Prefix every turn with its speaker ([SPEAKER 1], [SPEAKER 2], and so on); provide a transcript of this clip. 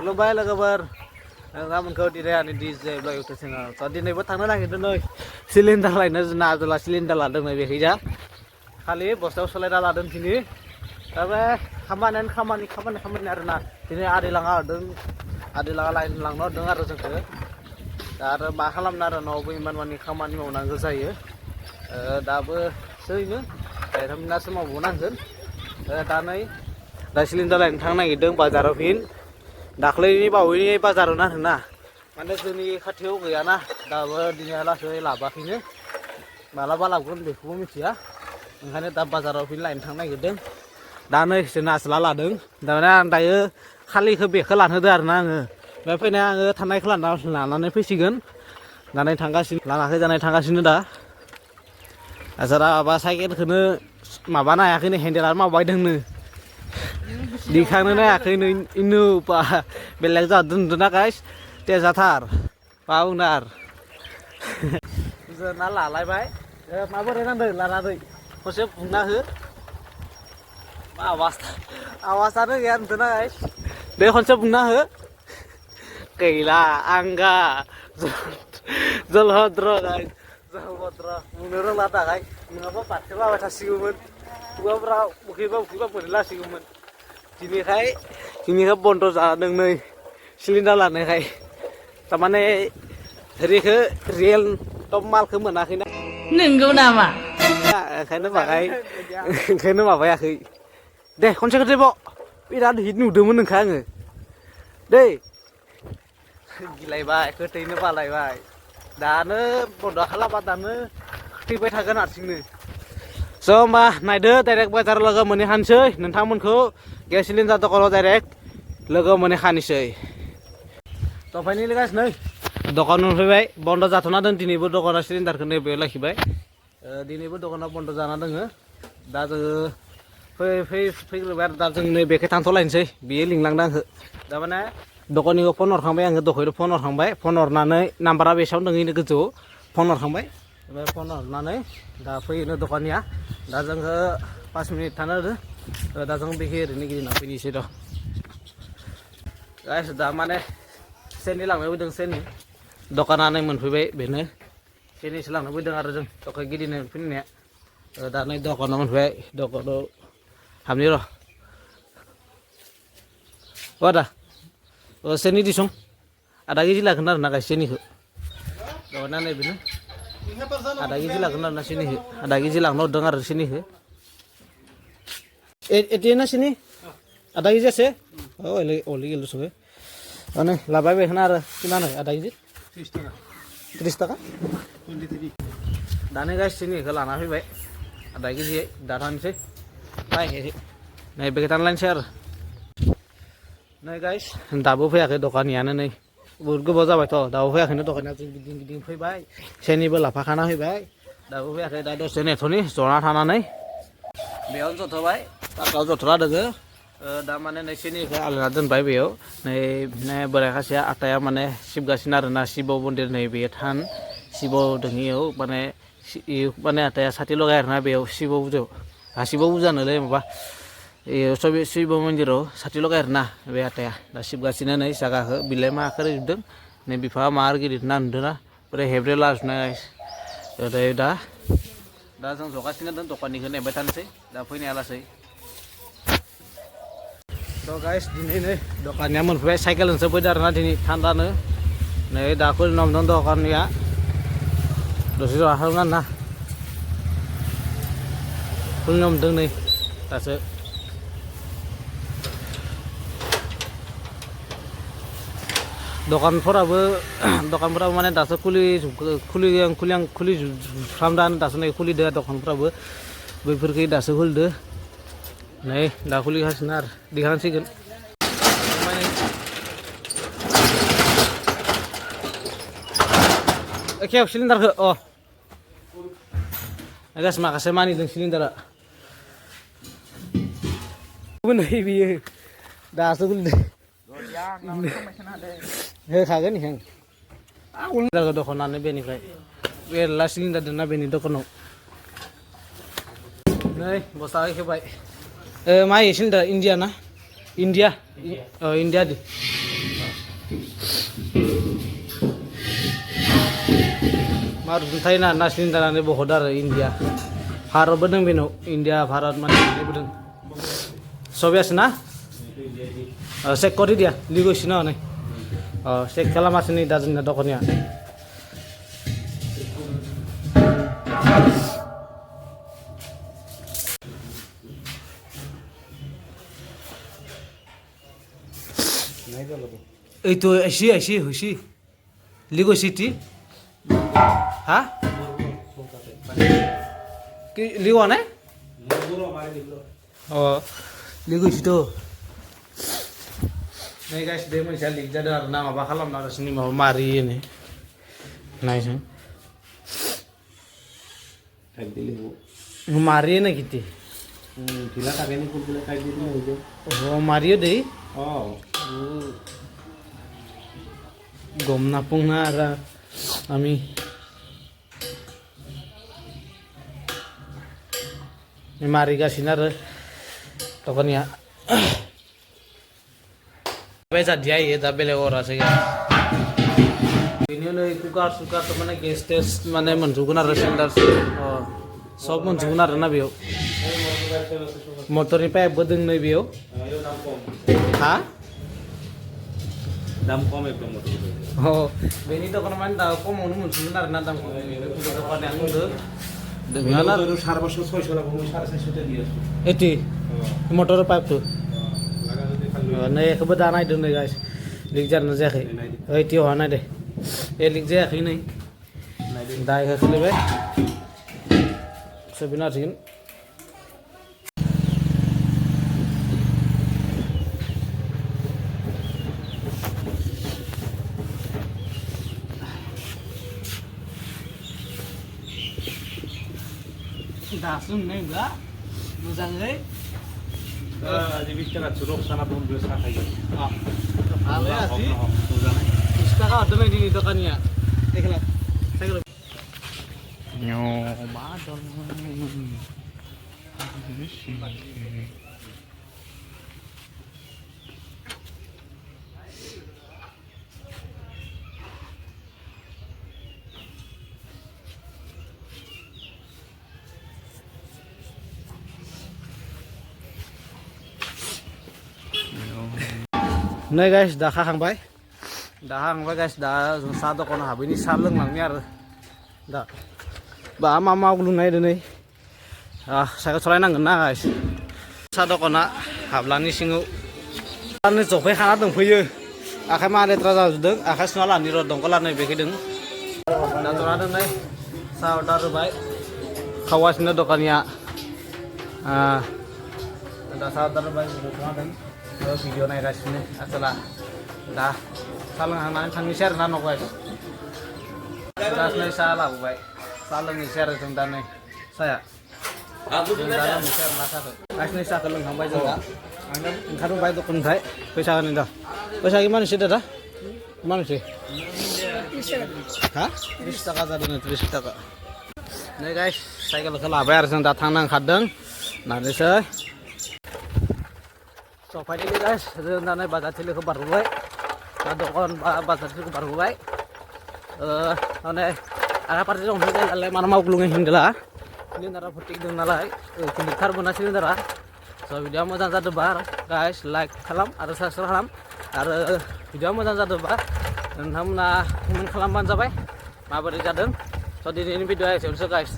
[SPEAKER 1] खुलुमबाय लोगोफोर गाबोनखौ दिनै डिजे ब्लग इउटुब चेनेल दिनैबो थांनो नागिरदों नै सिलिन्डार लायनो जोंना आजोला सिलिन्डार लादों नै बेखैजा खालि बस्थायाव सोलायना लादों दिनै दा खामानि आरोना दिनै आदै लाङा हरदों आदै लाङा लांनो हरदों आरो जोंखौ दा आरो मा खालामनो आरो न'आवबो इमान मानि खामानि मावनांगौ जायो दाबो सोरनो गायथामनासो मावबावनांगोन दा सिलिन्डार लायनो थांनो नागिरदों बाजाराव फिन दाख्लैनि बावैनि बाजारावनो आरोना माने जोंनि खाथियाव गैयाना दाबो दिनैहालागै लाबोआखैनो मालाबा लाबोगोन बेखौबो मिथिया ओंखायनो दा बाजाराव फिन लायनो थांनो नागिरदों दा नै जोंना आसोला लादों दामाने आं दायो खालिखौ बेखौ लानहोदों आरोना आङो ओमफ्राय फैनाय आङो थानायखौ लानानै फैसिगोन दानाय थांगासिनो लानाखै जानाय थांगासिनो दा आसारा माबा साइकेलखौनो माबानो हायाखैनो हेन्देला माबायदोंनो दिखांनो हायाखैनो इनु बेलेग जादों ना गाइस तेजाथार पाउनार जोंना लालायबाय माबोरै नांदों लानानै खनसे बुंना हो आवाजानो गैया नुदोंना गाइस दे खनसे बुंना हो गैला आंगा जलभद्र गाइस जलभद्र बुंनो रोंला दा गाइस नङाबा बाथ्रा लाबाय थासिगौमोन खुगाफ्रा उखैबा बोरैलासिगौमोन दिनैखाय बन्द' जादों नै सिलिन्डार लानायखाय थारमाने रेखौ रियेल टप मालखौ मोनाखैना
[SPEAKER 2] नंगौ नामा
[SPEAKER 1] ओंखायनो माबायाखै दे खनसे खोथायबाव बिराद हिट नुदोंमोन नोंखौ आङो दै गिलायबाय खोथैनो बालायबाय दानो बन्द' खालामबा दानो थैबाय थागोन हारसिंनो स' होमबा नायदो डाइरेक्ट बाजार लोगो मोनहैखानोसै नोंथांमोनखौ गेस सिलिन्डार दखानाव डाइरेक्ट लोगो मोनहैखानोसै दफायनि लोगास नै दखान मोनफैबाय बन्द' जाथ'ना दोन दिनैबो दखाना सिलिन्डारखौ नैबेयाव लाखिबाय दिनैबो दखाना बन्द' जाना दोङो दा जोङो फैग्रोबाय आरो दा जों नैबेखै थांथ'लायनोसै बियो लिंलांदों आंखौ थारमाने दखाननिखौ फन हरखांबाय आङो दहायनो फन हरखांबाय फन हरनानै नाम्बारा बेसेबां दङ इनो गोजौआव फन हरखांबाय ओमफ्राय फन हरनानै दा फैनो दखाननिया दा जोंखौ 5 मिनिट थानो होदो दा जों बेखि ओरैनो गिदिंना फैनोसै र' गाइस दा माने सेनि लांनो फैदों सेनि दखानानै मोनफैबाय बेनो सेनिसो लांनो फैदों आरो जों दखान गिदिंनो फैनाया दा नै दखानाव मोनफैबाय दखानाव हाबनि र' आदा सेनि दिसं आधा केजि लागोन आरो ना गाइस सेनिखौ दखाना नैबेनो आधा केजि लागोन आरो ना सेनिखौ आधा केजि लांनो हरदों आरो सेनिखौ एटिए ना सिनि आधा केजि আছে অলি গেল চবে মানে লাভাই বেখনা আৰু কিমান হয় আধা কেজি 30 টাকা दानो गाइस सिनिखौ लाना फैबाय आधा केजि दा थांसै नै बेखौ थांलायनोसै आरो नै गाइस दाबो फैयाखै दखानियानो नै बहुद गोबाव जाबायथ' दाबो फैयाखैनो दखानिया जों गिदिं फैबाय सेनिबो लाफाखाना फैबाय दाबो फैयाखै दा दसे नेथ'नि जना थानानै बेयाव जथ'बाय पार्कआव जथ'ना दोङो दा माने नै सेनिखौ आलायना दोनबाय बेयाव नै बोराय खासेया आटाया माने सिबगासिनो आरोना शिब मन्दिर नै बेयो थान शिब दोङियाव माने आटाया साथि लगाय आरोना बेयाव शिब बुजायाव शिब बुजानोलै माबा शिब मन्दिराव साथि लगाय आरोना बे आटाया दा सिबगासिनो नै जागाखौ बिलाइ मा खोरैजोबदों नै बिफाङा मार गिदिर ना नुदोंना बोरै हेब्रे लाजोबनाय ओरै दा जों जगासिनो दं दखाननिखौ नेबाय थानोसै दा फैनाया लासै थ' गाइस दिनै नै दखानिया मोनफैबाय साइकेलजोंसो फैदों आरोना दिनै थान्दानो नै दा खुलिना हमदों दखानिया दसे जखागोन आरोना खुलिना हमदों नै दासो दखानफोराबो माने दासो खुलिजोबफ्रामदानो दासो नै खुलिदो दखानफोराबो बैफोरखै दासो खुलिदो नै दा खुलिगासिनो आरो दिखांसिगोन खेब सिलिन्डारखौ गास माखासे मानिदों सिलिन्डारा नै बियो दासो खुलिदो होखागोन इखां दखानानो बेनिफ्राय मेरला सिलिन्डार दोंना बेनि दखानाव नै बस्ता होबाय मा सिलिन्डार इन्डिया ना India. Oh, India di. मारुथाय ना नासिन दानानै बहुत आरो इन्डिया भारतबो दं बेनाव इन्डिया भारत माने बेबो दं सबे আছে ना চেক কৰি দিয়া লি গৈছি ন নাই চেক খালাম আছে নি দাজনা দোকানিয়া এই তো আইছি হইছি লি গৈছি তি হা কি লিওয়া নাই লি গৈছি তো नै गाइस बे मोनसेया लिक जादों आरो ना माबा खालामना आरो माबा मारियो नै नायसं मारियो ना किती ढिला थाकायनी कुलकुला काय दिली होतो हो मारियो दे गम नापुंना आरो आमी मारिगासिनो आरो दखानिया पैसा दिया ये दा बेले और आसे बेनि उनाव कुकार सुकार तो माने गेस टेस्ट माने मोनजोबगोन आरो सिलिन्डार सब मोनजोबगोन आरो ना बेयाव मटरनि पाइपबो दों नै बेयाव हा दाम खम एकदम बेनि दखान माने दा खमावनो मोनजोबगोन आरो ना दाम खम दखान आं बुंदों दोङाना 550 600 लाबो 650 তে দিয়ে এটি मटर पाइप तो नै एखौबो दा नायदों नै गाइस लिक जादोंना जायाखै ओइ टियाव हा नायदो ए लिक जायाखै नै दा एखौ खुलिबाय सोबिना होसिगोन दासो नै बा मोजाङै আজি 20 টাকা চুরক সানা দন দিয়ে সাখাই আলে আজি 20 টাকা অর্ধ দিনি দোকানিয়া দেখলা সাইকেল নো মাদন नै गाइस दा खाखांबाय गाइस दा जों सा दखानाव हाबैनि सा लोंलांनि आरो दा बा मा मावग्लुंनाय दिनै साइकेल सालायनांगोन ना गाइस सा दखाना हाबलानि सिङाव आरो जफाय खाना दंफैयो आखाइ मा लेथ्रा जाजोबदों आखाइ सुना लानि र' दंखला नै बेखैदों दा जना दोननाय सा अर्डार होबाय खावासिनो दखानिया दा सा अर्डार होबाय भिडिअ नायगासिनो आसोला दा सा लोंहांनानै थांनोसै आरो ना न' गाइस दा नै सा लाबोबाय सा लोंनोसै आरो जों दा नै साया जों दा लोंनोसै आरो ना साखौ गाइस नै साखौ लोंखांबाय जों दा ओंखारबोबाय दखाननिफ्राय फैसा होनो दा फैसा मानोसै दादा मानोसै हा 30 टाका जादों 30 टाका नै गाइस साइकेलखौ लाबाय आरो जों दा थांनो ओंखारदों नायनोसै So finally guys, जों दा नै बाजार थिलिखौ बारबोबाय दा दखान बाजार थिलिखौ बारबोबाय माने आरा फारसे दं नालाय मानो मावग्लुङै हिंदोला सिलिन्डारा फटिकदों नालाय खिन्थिथारबोना सिलिन्डारा स' भिडिअआ मोजां जादोंबा गाइस लाइक खालाम आरो साबस्क्राइब खालाम आरो भिडिअआ मोजां जादोंबा नोंथांमोना कमेन्ट खालामबानो जाबाय माबोरै जादों स' दिनैनि भिडिअआ एसेनोसै गाइस